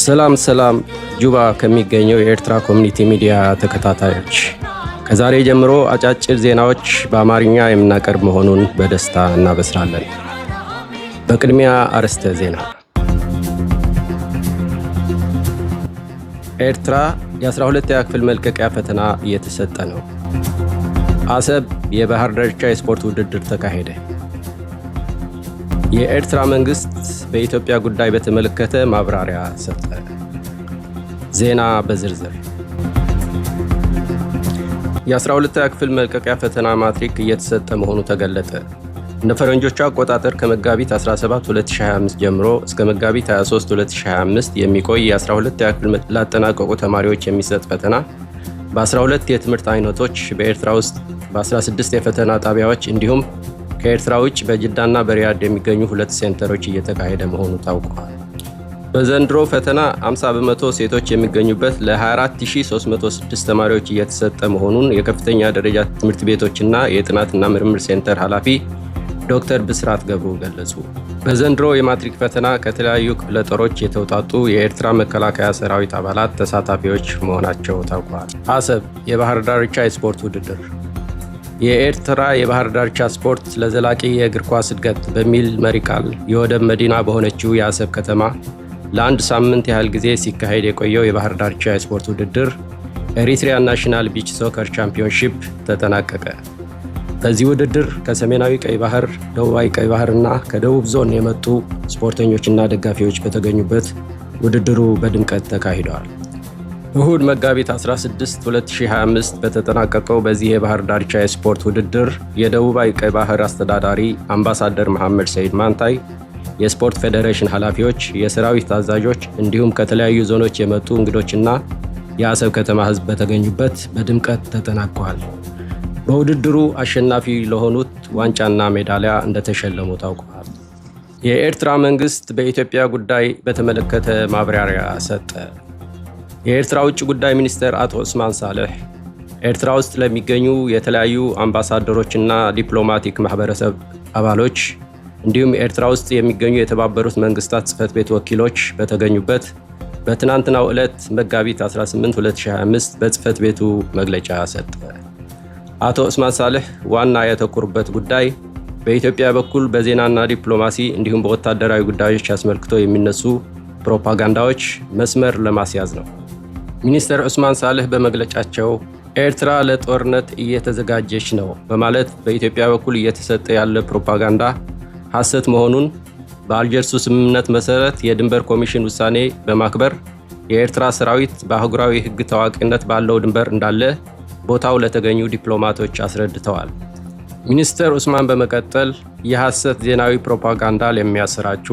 ሰላም ጁባ ከሚገኘው የኤርትራ ኮሚኒቲ ሚዲያ ተከታታዮች ከዛሬ ጀምሮ አጫጭር ዜናዎች በአማርኛ የምናቀርብ መሆኑን በደስታ እናበስራለን። በቅድሚያ አርዕስተ ዜና። ኤርትራ የ12ኛ ክፍል መልቀቂያ ፈተና እየተሰጠ ነው። አሰብ የባህር ዳርቻ የስፖርት ውድድር ተካሄደ። የኤርትራ መንግስት በኢትዮጵያ ጉዳይ በተመለከተ ማብራሪያ ሰጠ። ዜና በዝርዝር። የ12ኛ ክፍል መልቀቂያ ፈተና ማትሪክ እየተሰጠ መሆኑ ተገለጠ። እንደ ፈረንጆቹ አቆጣጠር ከመጋቢት 17 2025 ጀምሮ እስከ መጋቢት 23 2025 የሚቆይ የ12ኛ ክፍል ላጠናቀቁ ተማሪዎች የሚሰጥ ፈተና በ12 የትምህርት አይነቶች በኤርትራ ውስጥ በ16 የፈተና ጣቢያዎች እንዲሁም ከኤርትራ ውጭ በጅዳና በሪያድ የሚገኙ 2 ሴንተሮች እየተካሄደ መሆኑ ታውቋል። በዘንድሮ ፈተና 50% ሴቶች የሚገኙበት ለ24306 ተማሪዎች እየተሰጠ መሆኑን የከፍተኛ ደረጃ ትምህርት ቤቶችና የጥናትና ምርምር ሴንተር ኃላፊ ዶክተር ብስራት ገብሩ ገለጹ። በዘንድሮ የማትሪክ ፈተና ከተለያዩ ክፍለ ጦሮች የተውጣጡ የኤርትራ መከላከያ ሰራዊት አባላት ተሳታፊዎች መሆናቸው ታውቋል። አሰብ የባህር ዳርቻ የስፖርት ውድድር። የኤርትራ የባህር ዳርቻ ስፖርት ለዘላቂ የእግር ኳስ እድገት በሚል መሪ ቃል የወደብ መዲና በሆነችው የአሰብ ከተማ ለአንድ ሳምንት ያህል ጊዜ ሲካሄድ የቆየው የባህር ዳርቻ የስፖርት ውድድር ኤሪትሪያ ናሽናል ቢች ሶከር ቻምፒዮንሺፕ ተጠናቀቀ። በዚህ ውድድር ከሰሜናዊ ቀይ ባህር፣ ደቡባዊ ቀይ ባህርና ከደቡብ ዞን የመጡ ስፖርተኞችና ደጋፊዎች በተገኙበት ውድድሩ በድምቀት ተካሂደዋል። እሁድ መጋቢት 16 2025 በተጠናቀቀው በዚህ የባህር ዳርቻ የስፖርት ውድድር የደቡባዊ ቀይ ባህር አስተዳዳሪ አምባሳደር መሐመድ ሰይድ ማንታይ፣ የስፖርት ፌዴሬሽን ኃላፊዎች፣ የሰራዊት አዛዦች እንዲሁም ከተለያዩ ዞኖች የመጡ እንግዶችና የአሰብ ከተማ ሕዝብ በተገኙበት በድምቀት ተጠናቀዋል። በውድድሩ አሸናፊ ለሆኑት ዋንጫና ሜዳሊያ እንደተሸለሙ ታውቋል። የኤርትራ መንግስት በኢትዮጵያ ጉዳይ በተመለከተ ማብራሪያ ሰጠ። የኤርትራ ውጭ ጉዳይ ሚኒስትር አቶ ዑስማን ሳልሕ ኤርትራ ውስጥ ለሚገኙ የተለያዩ አምባሳደሮችና ዲፕሎማቲክ ማህበረሰብ አባሎች እንዲሁም ኤርትራ ውስጥ የሚገኙ የተባበሩት መንግስታት ጽሕፈት ቤት ወኪሎች በተገኙበት በትናንትናው ዕለት መጋቢት 18 2025 በጽሕፈት ቤቱ መግለጫ ሰጠ። አቶ ዑስማን ሳልሕ ዋና ያተኮሩበት ጉዳይ በኢትዮጵያ በኩል በዜናና ዲፕሎማሲ እንዲሁም በወታደራዊ ጉዳዮች አስመልክቶ የሚነሱ ፕሮፓጋንዳዎች መስመር ለማስያዝ ነው። ሚኒስትር ዑስማን ሳልሕ በመግለጫቸው ኤርትራ ለጦርነት እየተዘጋጀች ነው በማለት በኢትዮጵያ በኩል እየተሰጠ ያለ ፕሮፓጋንዳ ሐሰት መሆኑን በአልጀርሱ ስምምነት መሰረት የድንበር ኮሚሽን ውሳኔ በማክበር የኤርትራ ሰራዊት በአህጉራዊ ሕግ ታዋቂነት ባለው ድንበር እንዳለ ቦታው ለተገኙ ዲፕሎማቶች አስረድተዋል። ሚኒስትር ዑስማን በመቀጠል የሐሰት ዜናዊ ፕሮፓጋንዳ ለሚያሰራጩ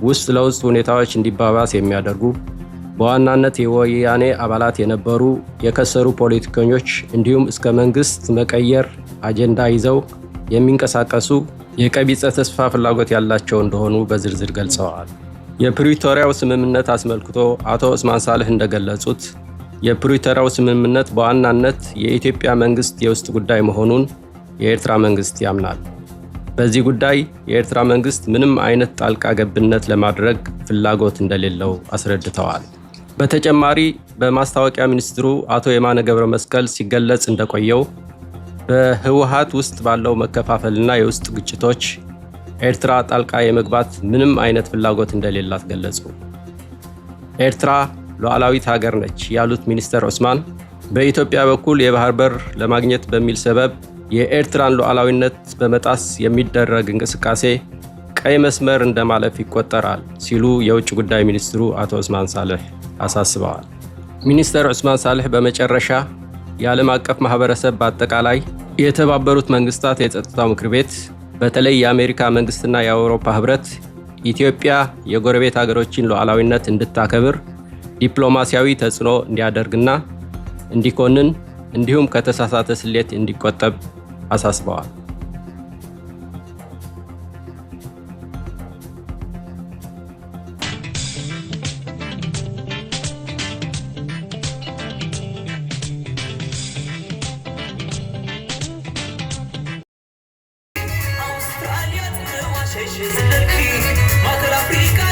ውስጥ ለውስጥ ሁኔታዎች እንዲባባስ የሚያደርጉ በዋናነት የወያኔ አባላት የነበሩ የከሰሩ ፖለቲከኞች እንዲሁም እስከ መንግስት መቀየር አጀንዳ ይዘው የሚንቀሳቀሱ የቀቢጸ ተስፋ ፍላጎት ያላቸው እንደሆኑ በዝርዝር ገልጸዋል። የፕሪቶሪያው ስምምነት አስመልክቶ አቶ ዑስማን ሳልሕ እንደገለጹት የፕሪቶሪያው ስምምነት በዋናነት የኢትዮጵያ መንግስት የውስጥ ጉዳይ መሆኑን የኤርትራ መንግስት ያምናል። በዚህ ጉዳይ የኤርትራ መንግስት ምንም አይነት ጣልቃ ገብነት ለማድረግ ፍላጎት እንደሌለው አስረድተዋል። በተጨማሪ በማስታወቂያ ሚኒስትሩ አቶ የማነ ገብረ መስቀል ሲገለጽ እንደቆየው በህወሓት ውስጥ ባለው መከፋፈልና የውስጥ ግጭቶች ኤርትራ ጣልቃ የመግባት ምንም አይነት ፍላጎት እንደሌላት ገለጹ። ኤርትራ ሉዓላዊት ሀገር ነች ያሉት ሚኒስትር ዑስማን በኢትዮጵያ በኩል የባህር በር ለማግኘት በሚል ሰበብ የኤርትራን ሉዓላዊነት በመጣስ የሚደረግ እንቅስቃሴ ቀይ መስመር እንደማለፍ ይቆጠራል ሲሉ የውጭ ጉዳይ ሚኒስትሩ አቶ ዑስማን ሳልሕ አሳስበዋል። ሚኒስትር ዑስማን ሳልሕ በመጨረሻ የዓለም አቀፍ ማህበረሰብ በአጠቃላይ የተባበሩት መንግስታት የጸጥታው ምክር ቤት በተለይ የአሜሪካ መንግስትና የአውሮፓ ህብረት ኢትዮጵያ የጎረቤት ሀገሮችን ሉዓላዊነት እንድታከብር ዲፕሎማሲያዊ ተጽዕኖ እንዲያደርግና እንዲኮንን እንዲሁም ከተሳሳተ ስሌት እንዲቆጠብ አሳስበዋል። Makel Afrika,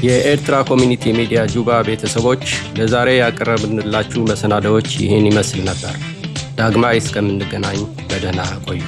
የኤርትራ ኮሚኒቲ ሚዲያ ጁባ ቤተሰቦች ለዛሬ ያቀረብንላችሁ መሰናዶዎች ይህን ይመስል ነበር። ዳግማይ እስከምንገናኝ በደህና ቆዩ።